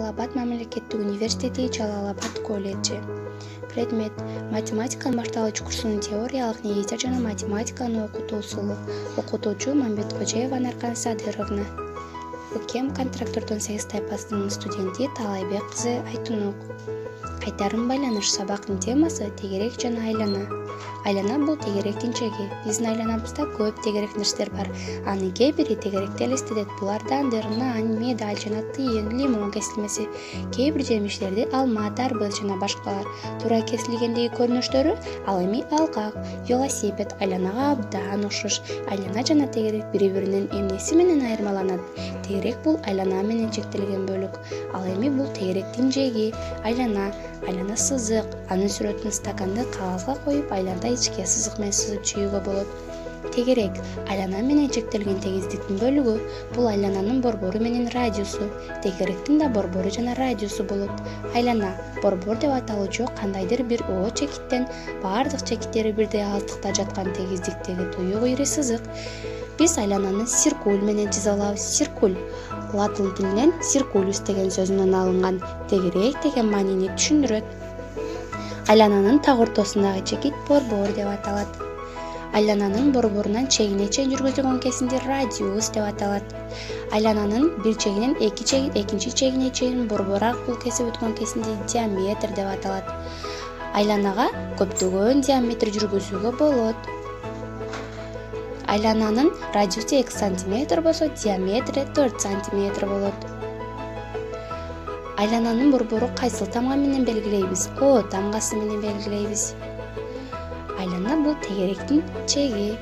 Жалал-Абад мамлекеттик университети, Жалал-Абад колледжи. Предмет: математиканын башталгыч курсунун теориялык негиздер жана математиканы окутуу усулу. Окутуучу: Мамбеткожоева Наркан Садыровна. УКМ контрактордун 8 тайпасынын студенти Талайбек кызы Айтунук. Кайтарым байланыш сабактын темасы: тегерек жана айлана. Айлана бул тегеректин чеги. Биздин айланабызда көп тегерек нерселер бар. Анын кээ бири тегеректи элестетет. Булардан нан, медаль жана тыйын, лимон кесилмеси, кээ бир жемиштерди алма, дарбыз жана башкалар. Туура кесилгендеги көрүнүштөрү ал эми алгак, велосипед айланага абдан окшош. Айлана жана тегерек бири-биринин эмнеси менен айырмаланат? Тегерек бул айлана менен чектелген бөлүк. Ал эми бул тегеректин жеги. Айлана сызык. Анын сүрөтүн стаканды кагазга коюп, айланда ичке сызык менен сызып жүйүүгө болот. Тегерек айлана менен чектелген тегиздиктин бөлүгү. Бул айлананын борбору менен радиусу. Тегеректин да борбору жана радиусу болот. Айлана борбор деп аталуучу кандайдыр бир о чекиттен баардык чекиттери бирдей алыстыкта жаткан тегиздиктеги туюк ири сызык. Биз айлананы циркуль менен чыza алабыз. Циркуль латын тилинен circulus деген сөзүнөн алынган. Тегерек деген маанини түшүндүрөт. Айлананын так ортосундагы чекит борбор деп аталат. Айлананын борборунан чегине чейин жүргүзүлгөн кесимди радиус деп аталат. Айлананын бир чегинен экинчи чегине чейин борбор аркылуу кесип өткөн кесимди диаметр деп аталат. Айланага көптөгөн диаметр жүргүзүүгө болот. Айлананын радиусу 2 см болсо, диаметри 4 см болот. Айлананын борбору кайсыл тамга менен белгилейбиз? О тамгасы менен белгилейбиз. Айлана бул тегеректин чеги.